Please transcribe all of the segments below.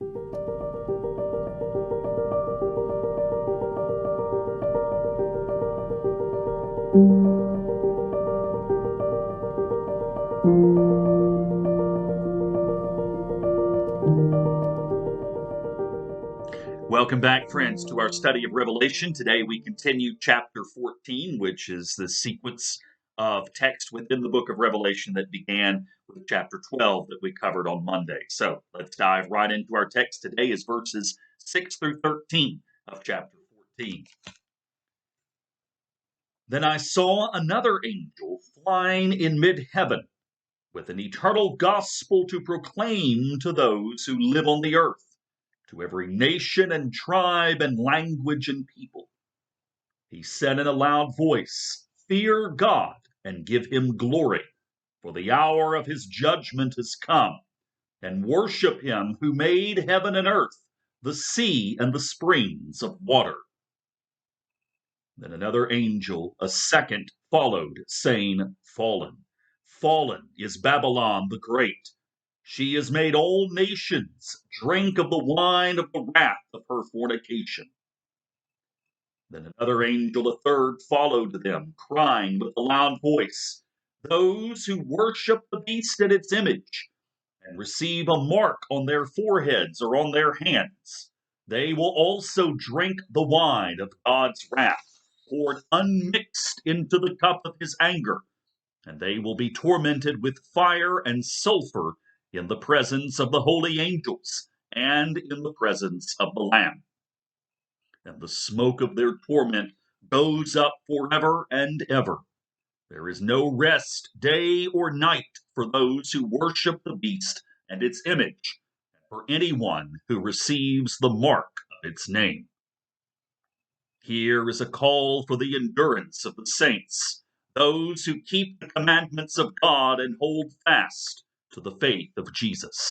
Welcome back, friends, to our study of Revelation. Today we continue chapter 14, which is the sequence of text within the book of Revelation that began with chapter 12 that we covered on Monday. So let's dive right into our text. Today is verses 6 through 13 of chapter 14. Then I saw another angel flying in mid-heaven with an eternal gospel to proclaim to those who live on the earth, to every nation and tribe and language and people. He said in a loud voice, "Fear God and give him glory, for the hour of his judgment has come, and worship him who made heaven and earth, the sea and the springs of water." Then another angel, a second, followed, saying, "Fallen, fallen is Babylon the Great. She has made all nations drink of the wine of the wrath of her fornication." Then another angel, a third, followed them, crying with a loud voice, "Those who worship the beast and its image, and receive a mark on their foreheads or on their hands, they will also drink the wine of God's wrath, poured unmixed into the cup of his anger, and they will be tormented with fire and sulfur in the presence of the holy angels and in the presence of the Lamb. And the smoke of their torment goes up forever and ever. There is no rest day or night for those who worship the beast and its image, and for anyone who receives the mark of its name. Here is a call for the endurance of the saints, those who keep the commandments of God and hold fast to the faith of Jesus.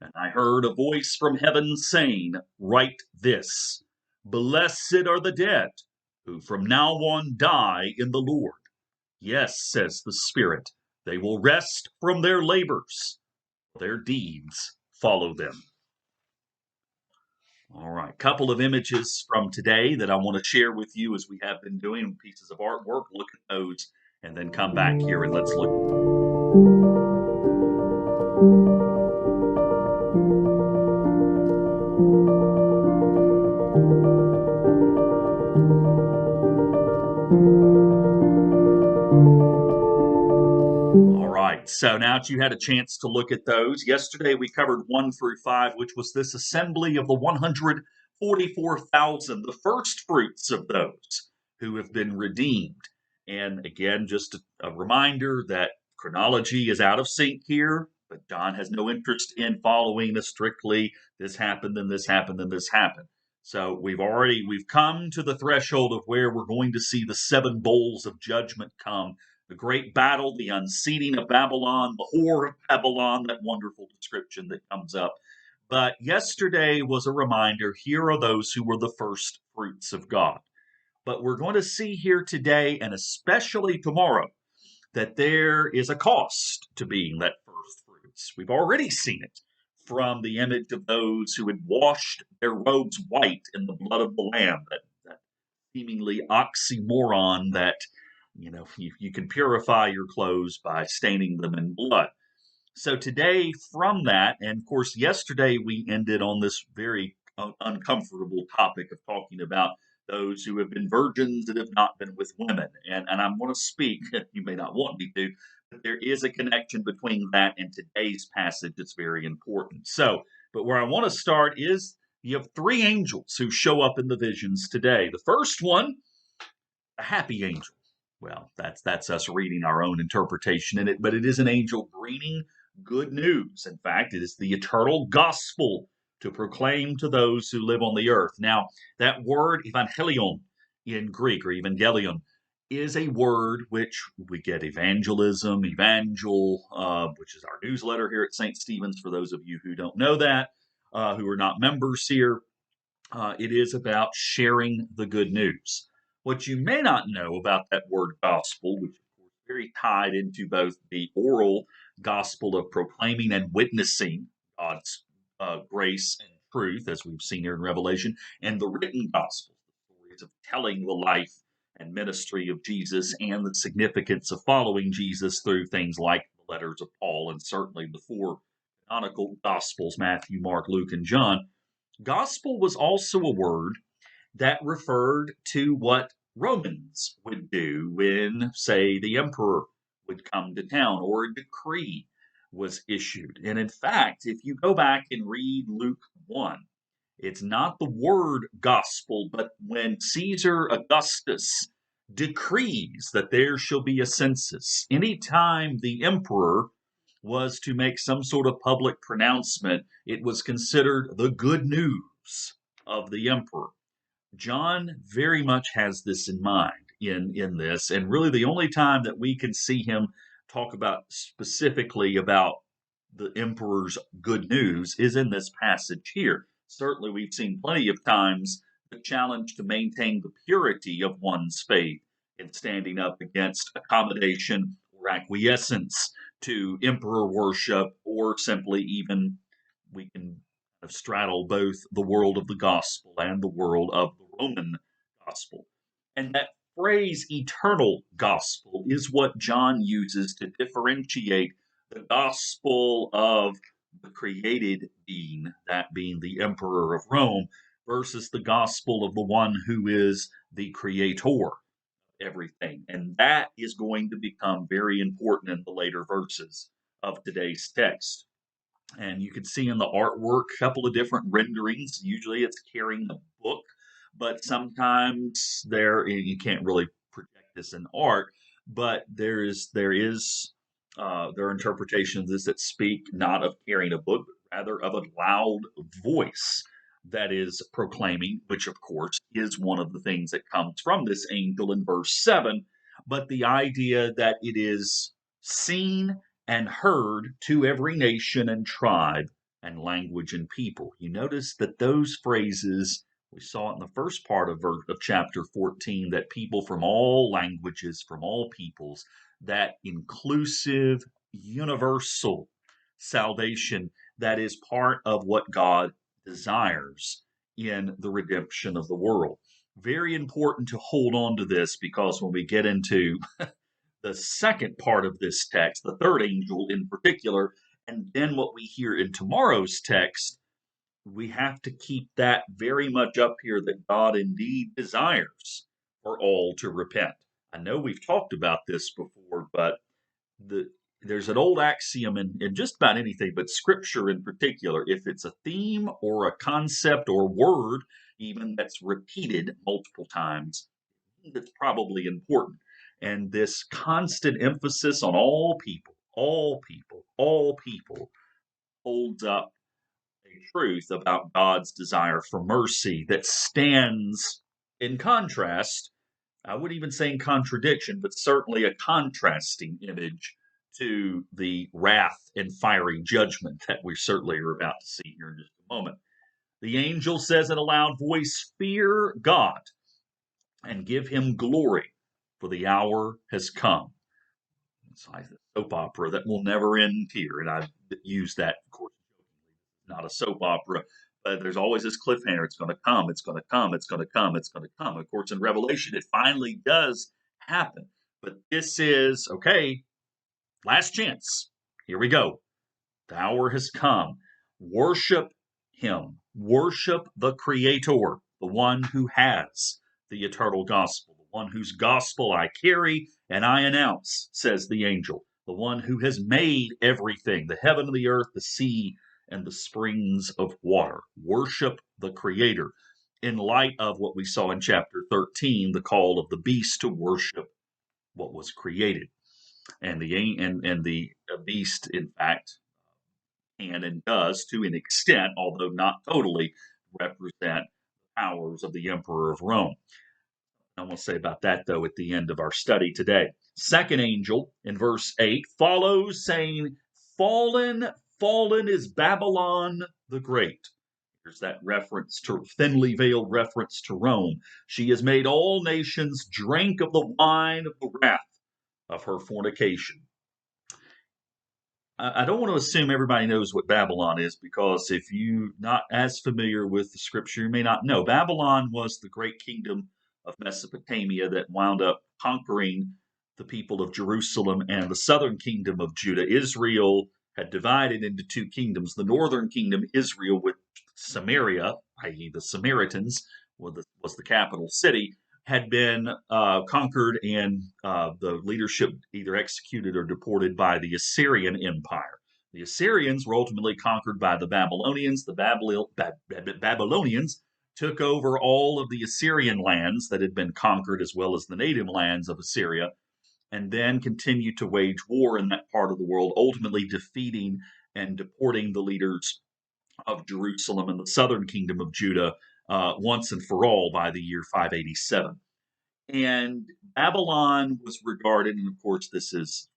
And I heard a voice from heaven saying, "Write this: Blessed are the dead, who from now on die in the Lord. Yes, says the Spirit, they will rest from their labors. Their deeds follow them." All right, couple of images from today that I want to share with you as we have been doing, pieces of artwork. Look at those and then come back here and let's look. All right, so now that you had a chance to look at those, yesterday we covered 1 through 5, which was this assembly of the 144,000, the first fruits of those who have been redeemed. And again, just a reminder that chronology is out of sync here, but John has no interest in following this strictly. This happened, then this happened, then this happened. So we've come to the threshold of where we're going to see the 7 bowls of judgment come. The great battle, the unseating of Babylon, the whore of Babylon, that wonderful description that comes up. But yesterday was a reminder, here are those who were the first fruits of God. But we're going to see here today, and especially tomorrow, that there is a cost to being that first fruits. We've already seen it from the image of those who had washed their robes white in the blood of the Lamb, that seemingly oxymoron that you can purify your clothes by staining them in blood. So today, from that, and of course, yesterday we ended on this very uncomfortable topic of talking about those who have been virgins that have not been with women. And I'm going to speak, you may not want me to, but there is a connection between that and today's passage that's very important. So, but where I want to start is you have 3 angels who show up in the visions today. The first one, a happy angel. Well, that's us reading our own interpretation in it, but it is an angel bringing good news. In fact, it is the eternal gospel to proclaim to those who live on the earth. Now, that word evangelion in Greek, or evangelion, is a word which we get evangelism, evangel, which is our newsletter here at St. Stephen's, for those of you who don't know that, who are not members here. It is about sharing the good news. What you may not know about that word gospel, which is very tied into both the oral gospel of proclaiming and witnessing God's grace and truth, as we've seen here in Revelation, and the written gospels, the stories of telling the life and ministry of Jesus and the significance of following Jesus through things like the letters of Paul and certainly the four canonical gospels, Matthew, Mark, Luke, and John. Gospel was also a word that referred to what Romans would do when, say, the emperor would come to town or a decree was issued. And in fact, if you go back and read Luke 1, it's not the word gospel, but when Caesar Augustus decrees that there shall be a census, anytime the emperor was to make some sort of public pronouncement, it was considered the good news of the emperor. John very much has this in mind in this, and really the only time that we can see him talk about specifically about the emperor's good news is in this passage here. Certainly, we've seen plenty of times the challenge to maintain the purity of one's faith in standing up against accommodation or acquiescence to emperor worship, or simply even we can straddle both the world of the gospel and the world of the Roman gospel. And that phrase eternal gospel is what John uses to differentiate the gospel of the created being, that being the emperor of Rome, versus the gospel of the one who is the creator of everything. And that is going to become very important in the later verses of today's text. And you can see in the artwork a couple of different renderings. Usually it's carrying a book, but sometimes you can't really project this in art, but there are interpretations of this that speak not of carrying a book, but rather of a loud voice that is proclaiming, which of course is one of the things that comes from this angel in verse 7, but the idea that it is seen and heard to every nation and tribe and language and people. You notice that those phrases, we saw it in the first part of chapter 14, that people from all languages, from all peoples, that inclusive, universal salvation that is part of what God desires in the redemption of the world. Very important to hold on to this, because when we get into the second part of this text, the third angel in particular, and then what we hear in tomorrow's text, we have to keep that very much up here, that God indeed desires for all to repent. I know we've talked about this before, but there's an old axiom in just about anything, but Scripture in particular, if it's a theme or a concept or word even that's repeated multiple times, that's probably important. And this constant emphasis on all people, all people, all people holds up a truth about God's desire for mercy that stands in contrast, I wouldn't even say in contradiction, but certainly a contrasting image to the wrath and fiery judgment that we certainly are about to see here in just a moment. The angel says in a loud voice, "Fear God and give him glory, for the hour has come." It's like a soap opera that will never end here. And I've used that, of course, not a soap opera, but there's always this cliffhanger. It's going to come, it's going to come, it's going to come, it's going to come. Of course, in Revelation, it finally does happen. But this is, okay, last chance. Here we go. The hour has come. Worship him. Worship the Creator, the one who has the eternal gospel, the one whose gospel I carry and I announce, says the angel, the one who has made everything, the heaven and the earth, the sea, and the springs of water. Worship the Creator, in light of what we saw in chapter 13, the call of the beast to worship what was created. And the beast, in fact, can and does, to an extent, although not totally, represent the powers of the emperor of Rome. I'm going to say about that, though, at the end of our study today. Second angel, in verse 8, follows, saying, "Fallen, fallen is Babylon the Great." There's that reference to, thinly veiled reference to Rome. "She has made all nations drink of the wine of the wrath of her fornication." I don't want to assume everybody knows what Babylon is, because if you're not as familiar with the scripture, you may not know. Babylon was the great kingdom of Mesopotamia that wound up conquering the people of Jerusalem and the southern kingdom of Judah. Israel had divided into two kingdoms. The northern kingdom, Israel, with Samaria, i.e., the Samaritans, was the capital city, had been conquered, and the leadership either executed or deported by the Assyrian Empire. The Assyrians were ultimately conquered by the Babylonians. The Babylonians took over all of the Assyrian lands that had been conquered, as well as the native lands of Assyria, and then continued to wage war in that part of the world, ultimately defeating and deporting the leaders of Jerusalem and the southern kingdom of Judah once and for all by the year 587. And Babylon was regarded, and of course, this is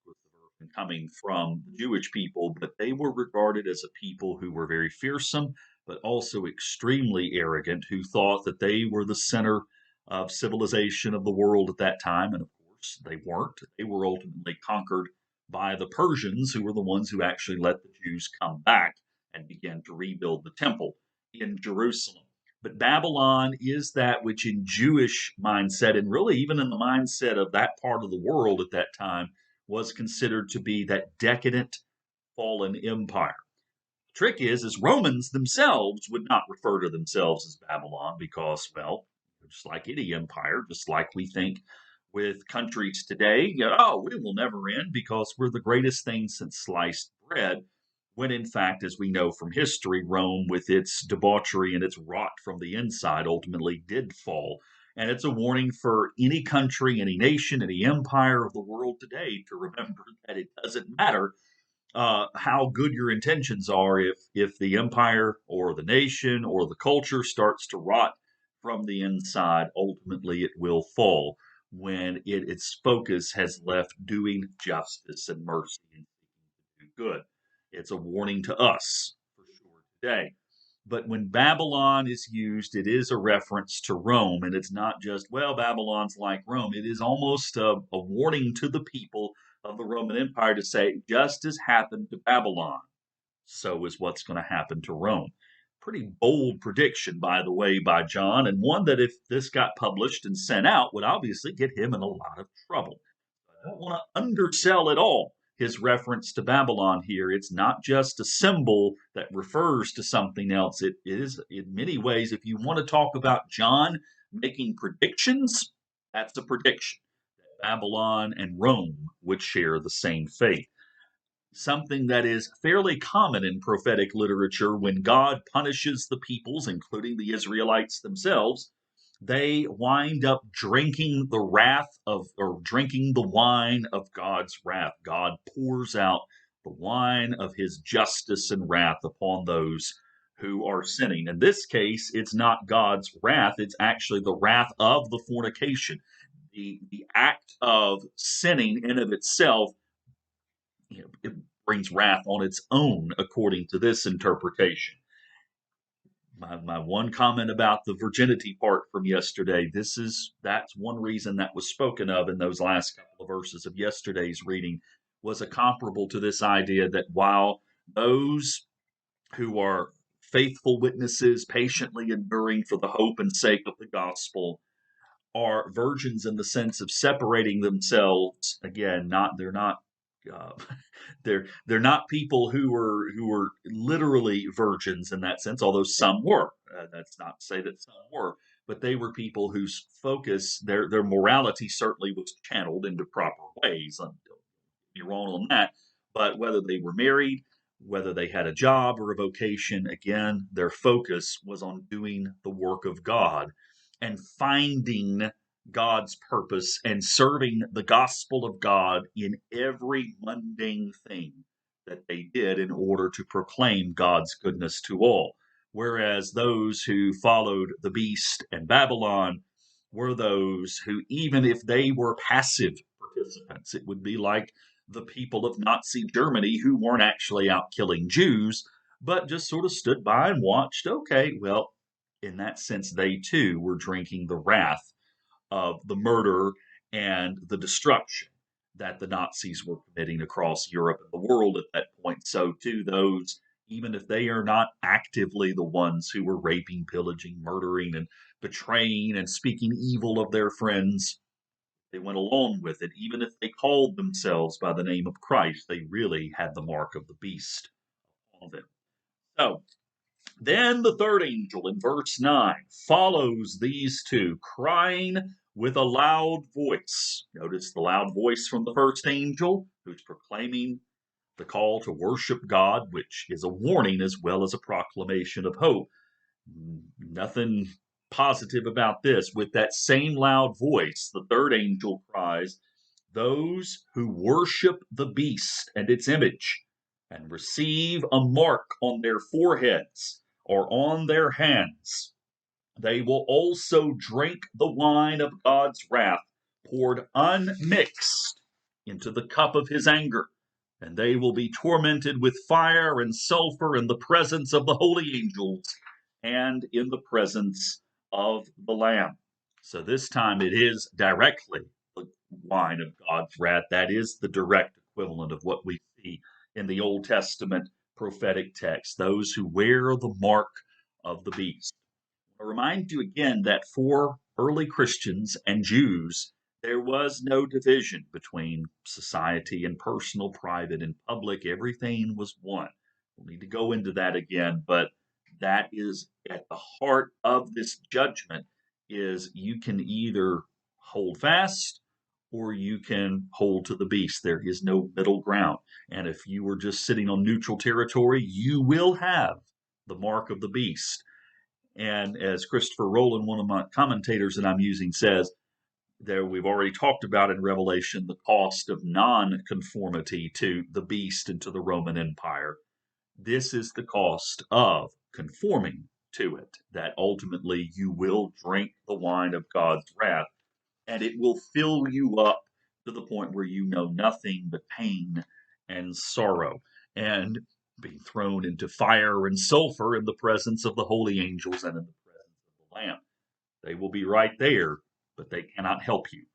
coming from the Jewish people, but they were regarded as a people who were very fearsome, but also extremely arrogant, who thought that they were the center of civilization of the world at that time. And of course, they weren't. They were ultimately conquered by the Persians, who were the ones who actually let the Jews come back and began to rebuild the temple in Jerusalem. But Babylon is that which, in Jewish mindset, and really even in the mindset of that part of the world at that time, was considered to be that decadent, fallen empire. The trick is Romans themselves would not refer to themselves as Babylon because, well, just like any empire, just like we think with countries today, oh, we will never end because we're the greatest thing since sliced bread. When in fact, as we know from history, Rome, with its debauchery and its rot from the inside, ultimately did fall. And it's a warning for any country, any nation, any empire of the world today to remember that it doesn't matter how good your intentions are. If the empire or the nation or the culture starts to rot from the inside, ultimately it will fall when its focus has left doing justice and mercy and do good. It's a warning to us for sure today. But when Babylon is used, it is a reference to Rome. And it's not just, well, Babylon's like Rome. It is almost a warning to the people of the Roman Empire to say, just as happened to Babylon, so is what's going to happen to Rome. Pretty bold prediction, by the way, by John, and one that, if this got published and sent out, would obviously get him in a lot of trouble. I don't want to undersell at all his reference to Babylon here. It's not just a symbol that refers to something else. It is, in many ways, if you want to talk about John making predictions, that's a prediction that Babylon and Rome would share the same fate. Something that is fairly common in prophetic literature: when God punishes the peoples, including the Israelites themselves, they wind up drinking the wrath of, or drinking the wine of God's wrath. God pours out the wine of his justice and wrath upon those who are sinning. In this case, it's not God's wrath, it's actually the wrath of the fornication. The act of sinning in of itself, it brings wrath on its own, according to this interpretation. My one comment about the virginity part from yesterday, that's one reason that was spoken of in those last couple of verses of yesterday's reading, was a comparable to this idea that while those who are faithful witnesses, patiently enduring for the hope and sake of the gospel, are virgins in the sense of separating themselves. Again, they're not uh, they're not people who were literally virgins in that sense, although some were. That's not to say that some were, but they were people whose focus, their morality certainly was channeled into proper ways. Don't be wrong on that. But whether they were married, whether they had a job or a vocation, again, their focus was on doing the work of God and finding God's purpose and serving the gospel of God in every mundane thing that they did in order to proclaim God's goodness to all. Whereas those who followed the beast and Babylon were those who, even if they were passive participants, it would be like the people of Nazi Germany who weren't actually out killing Jews, but just sort of stood by and watched. Okay, well, in that sense, they too were drinking the wrath of the murder and the destruction. that the Nazis were committing across Europe and the world at that point. So, too, those, even if they are not actively the ones who were raping, pillaging, murdering, and betraying and speaking evil of their friends, they went along with it. Even if they called themselves by the name of Christ, they really had the mark of the beast on them. So, then the third angel in verse 9 follows these two, crying with a loud voice. Notice the loud voice from the first angel, who's proclaiming the call to worship God, which is a warning as well as a proclamation of hope. Nothing positive about this. With that same loud voice, the third angel cries, "Those who worship the beast and its image and receive a mark on their foreheads or on their hands, they will also drink the wine of God's wrath, poured unmixed into the cup of his anger, and they will be tormented with fire and sulfur in the presence of the holy angels and in the presence of the Lamb." So this time it is directly the wine of God's wrath. That is the direct equivalent of what we see in the Old Testament prophetic text, those who wear the mark of the beast. I remind you again that for early Christians and Jews, there was no division between society and personal, private, and public. Everything was one. We'll need to go into that again, but that is at the heart of this judgment is you can either hold fast or you can hold to the beast. There is no middle ground. And if you were just sitting on neutral territory, you will have the mark of the beast. And as Christopher Rowland, one of my commentators that I'm using, says, there we've already talked about in Revelation the cost of non-conformity to the beast and to the Roman Empire. This is the cost of conforming to it, that ultimately you will drink the wine of God's wrath, and it will fill you up to the point where you know nothing but pain and sorrow, and being thrown into fire and sulfur in the presence of the holy angels and in the presence of the Lamb. They will be right there, but they cannot help you.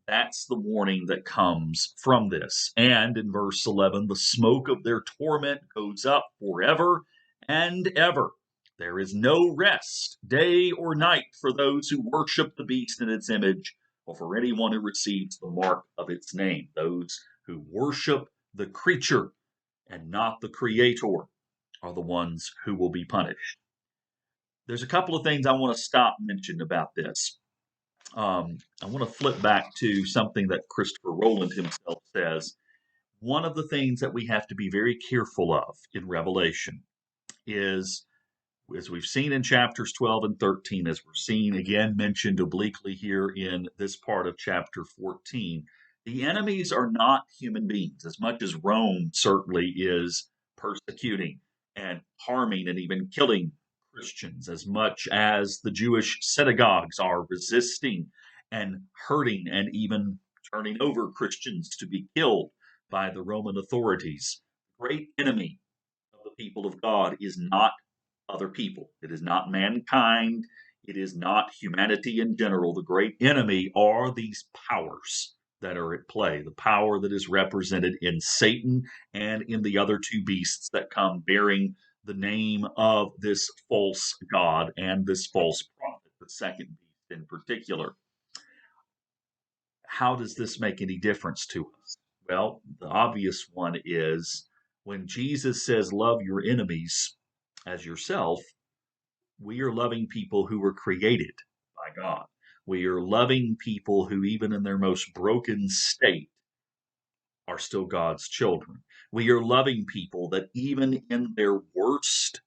That's the warning that comes from this. And in verse 11, the smoke of their torment goes up forever and ever. There is no rest, day or night, for those who worship the beast and its image, or for anyone who receives the mark of its name. Those who worship the creature and not the creator are the ones who will be punished. There's a couple of things I want to stop and mention about this. I want to flip back to something that Christopher Rowland himself says. One of the things that we have to be very careful of in Revelation is, as we've seen in chapters 12 and 13, as we're seeing again mentioned obliquely here in this part of chapter 14, the enemies are not human beings, as much as Rome certainly is persecuting and harming and even killing Christians, as much as the Jewish synagogues are resisting and hurting and even turning over Christians to be killed by the Roman authorities. The great enemy of the people of God is not other people. It is not mankind. It is not humanity in general. The great enemy are these powers that are at play, the power that is represented in Satan and in the other two beasts that come bearing the name of this false god and this false prophet, the second beast in particular. How does this make any difference to us? Well, the obvious one is when Jesus says, "Love your enemies as yourself," we are loving people who were created by God. We are loving people who, even in their most broken state, are still God's children. We are loving people that, even in their worst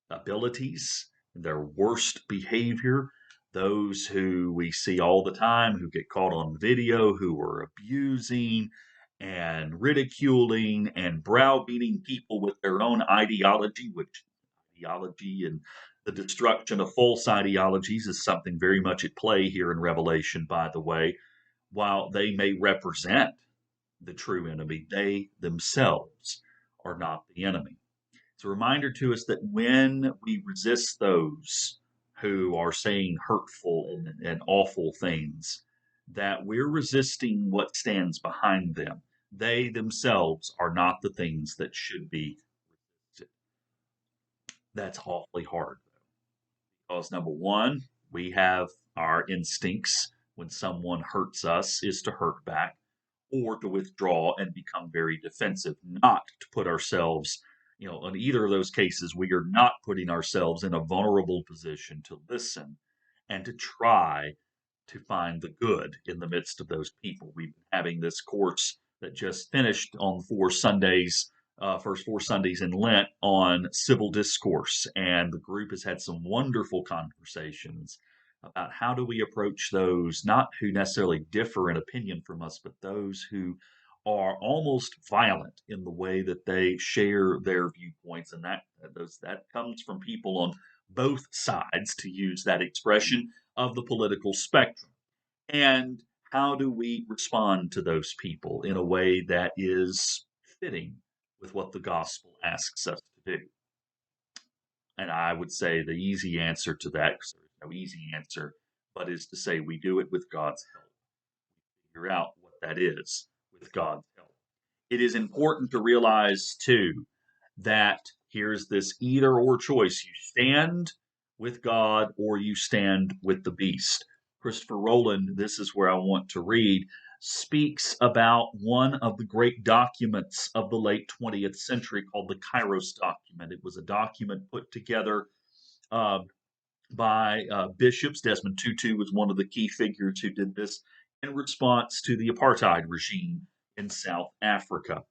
abilities, their worst behavior, those who we see all the time who get caught on video, who are abusing and ridiculing and browbeating people with their own ideology, which ideology and the destruction of false ideologies is something very much at play here in Revelation, by the way. While they may represent the true enemy, they themselves are not the enemy. It's a reminder to us that when we resist those who are saying hurtful and awful things, that we're resisting what stands behind them. They themselves are not the things that should be resisted. That's awfully hard, because number one, we have our instincts when someone hurts us is to hurt back or to withdraw and become very defensive, not to put ourselves, in either of those cases, we are not putting ourselves in a vulnerable position to listen and to try to find the good in the midst of those people. We've been having this course that just finished on 4 Sundays, first 4 Sundays in Lent, on civil discourse, and the group has had some wonderful conversations about how do we approach those not who necessarily differ in opinion from us, but those who are almost violent in the way that they share their viewpoints, and that comes from people on both sides, to use that expression, of the political spectrum. And how do we respond to those people in a way that is fitting with what the gospel asks us to do? And I would say the easy answer to that, because there's no easy answer, but is to say we do it with God's help. Figure out what that is with God's help. It is important to realize, too, that here's this either or choice. You stand with God or you stand with the beast. Christopher Rowland, this is where I want to read, speaks about one of the great documents of the late 20th century called the Kairos Document. It was a document put together uh, by bishops. Desmond Tutu was one of the key figures who did this in response to the apartheid regime in South Africa.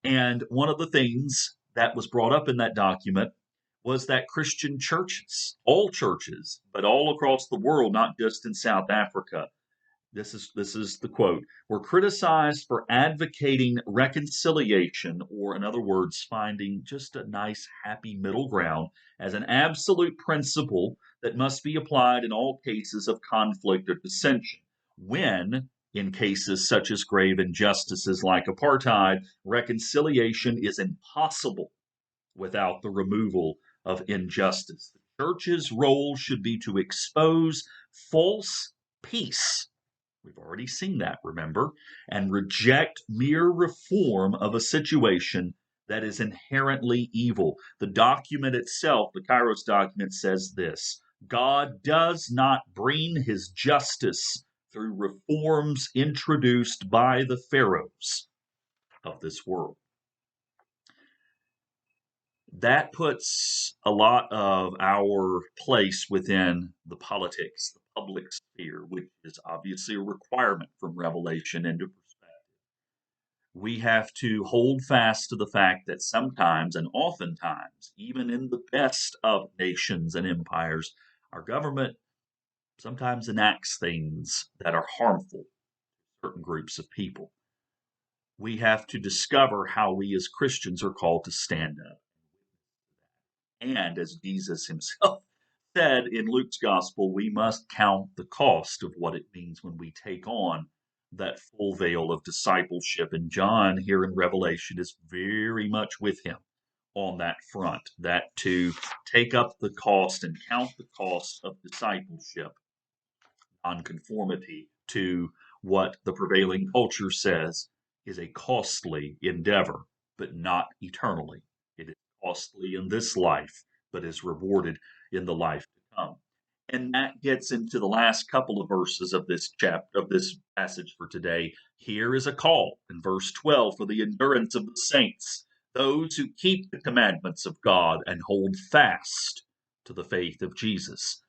And one of the things that was brought up in that document was that Christian churches, all churches, but all across the world, not just in South Africa, this is the quote, were criticized for advocating reconciliation, or in other words, finding just a nice happy middle ground as an absolute principle that must be applied in all cases of conflict or dissension, when in cases such as grave injustices like apartheid, reconciliation is impossible without the removal of injustice. The church's role should be to expose false peace. We've already seen that, remember, and reject mere reform of a situation that is inherently evil. The document itself, the Kairos document, says this: God does not bring his justice through reforms introduced by the pharaohs of this world. That puts a lot of our place within the politics, the public sphere, which is obviously a requirement from Revelation into perspective. We have to hold fast to the fact that sometimes and oftentimes, even in the best of nations and empires, our government sometimes enacts things that are harmful to certain groups of people. We have to discover how we as Christians are called to stand up. And as Jesus himself said in Luke's gospel, we must count the cost of what it means when we take on that full veil of discipleship. And John here in Revelation is very much with him on that front, that to take up the cost and count the cost of discipleship, nonconformity to what the prevailing culture says is a costly endeavor, but not eternally. It is costly in this life, but is rewarded in the life to come. And that gets into the last couple of verses of this chapter, of this passage for today. Here is a call in verse 12 for the endurance of the saints, those who keep the commandments of God and hold fast to the faith of Jesus.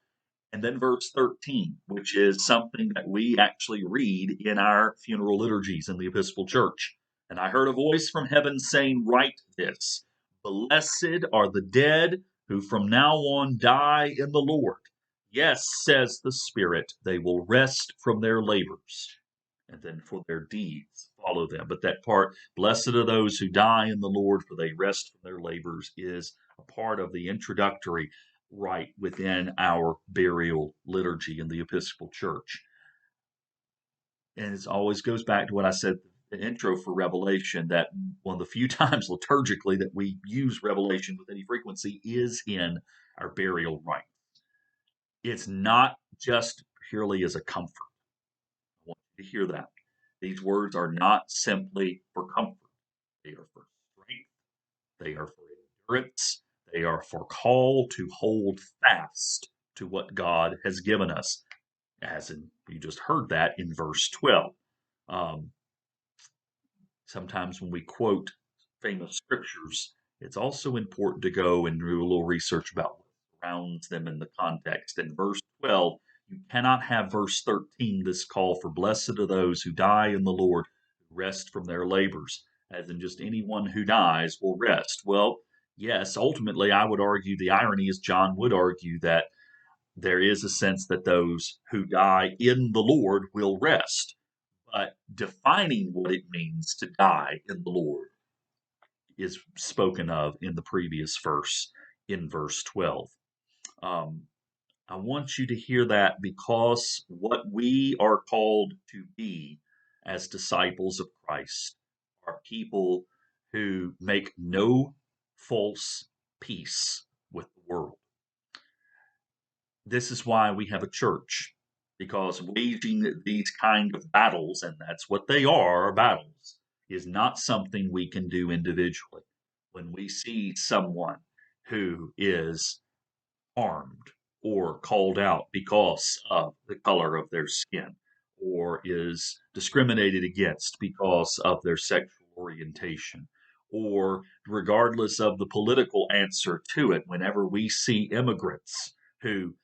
And then verse 13, which is something that we actually read in our funeral liturgies in the Episcopal Church. And I heard a voice from heaven saying, "Write this: Blessed are the dead who from now on die in the Lord. Yes, says the Spirit, they will rest from their labors, and then for their deeds follow them." But that part, blessed are those who die in the Lord, for they rest from their labors, is a part of the introductory rite within our burial liturgy in the Episcopal Church. And it always goes back to what I said the intro for Revelation, that one of the few times liturgically that we use Revelation with any frequency is in our burial rite. It's not just purely as a comfort. I want to hear that. These words are not simply for comfort. They are for strength. They are for endurance. They are for call to hold fast to what God has given us. As in, you just heard that in verse 12. Sometimes when we quote famous scriptures, it's also important to go and do a little research about what surrounds them in the context. In verse 12, you cannot have verse 13, this call for blessed are those who die in the Lord, who rest from their labors, as in just anyone who dies will rest. Well, yes, ultimately, I would argue the irony is John would argue that there is a sense that those who die in the Lord will rest. But defining what it means to die in the Lord is spoken of in the previous verse, in verse 12. I want you to hear that because what we are called to be as disciples of Christ are people who make no false peace with the world. This is why we have a church, because waging these kind of battles, and that's what they are, battles, is not something we can do individually. When we see someone who is harmed or called out because of the color of their skin, or is discriminated against because of their sexual orientation, or regardless of the political answer to it, whenever we see immigrants who,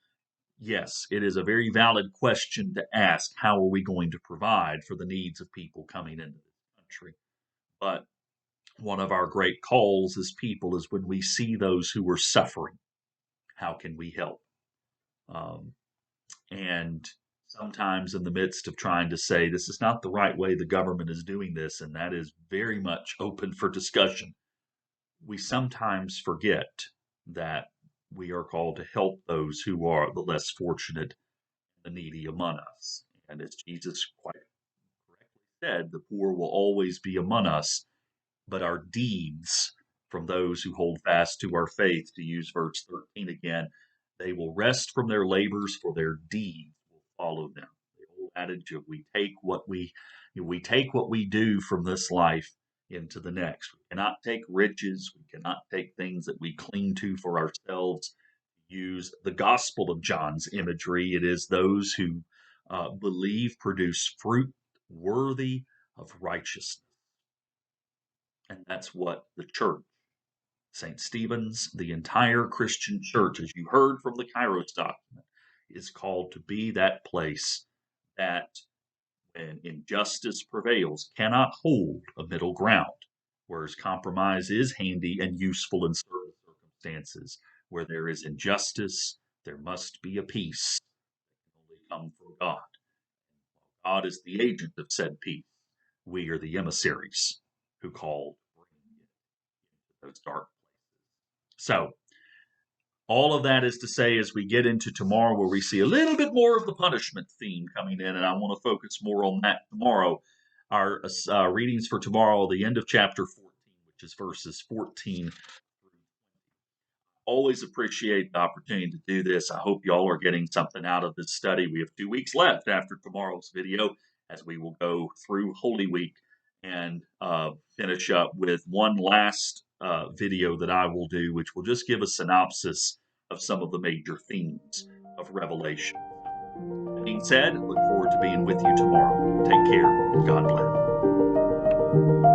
yes, it is a very valid question to ask, how are we going to provide for the needs of people coming into this country? But one of our great calls as people is when we see those who are suffering, how can we help? And sometimes in the midst of trying to say this is not the right way the government is doing this, and that is very much open for discussion, we sometimes forget that we are called to help those who are the less fortunate, the needy among us. And as Jesus quite correctly said, the poor will always be among us, but our deeds from those who hold fast to our faith, to use verse 13 again, they will rest from their labors, for their deeds will follow them. The old adage of we take what we do from this life into the next. We cannot take riches, we cannot take things that we cling to for ourselves. Use the Gospel of John's imagery. It is those who believe produce fruit worthy of righteousness. And that's what the church, St. Stephen's, the entire Christian church, as you heard from the Kairos document, is called to be that place that, when injustice prevails, cannot hold a middle ground, whereas compromise is handy and useful in certain circumstances. Where there is injustice, there must be a peace that can only come from God. God is the agent of said peace. We are the emissaries who call those dark. So, all of that is to say, as we get into tomorrow, where we see a little bit more of the punishment theme coming in, and I want to focus more on that tomorrow. Our readings for tomorrow, the end of chapter 14, which is verses 14 through 20. Always appreciate the opportunity to do this. I hope y'all are getting something out of this study. We have 2 weeks left after tomorrow's video, as we will go through Holy Week and finish up with one last video that I will do, which will just give a synopsis of some of the major themes of Revelation. That being said, I look forward to being with you tomorrow. Take care. God bless.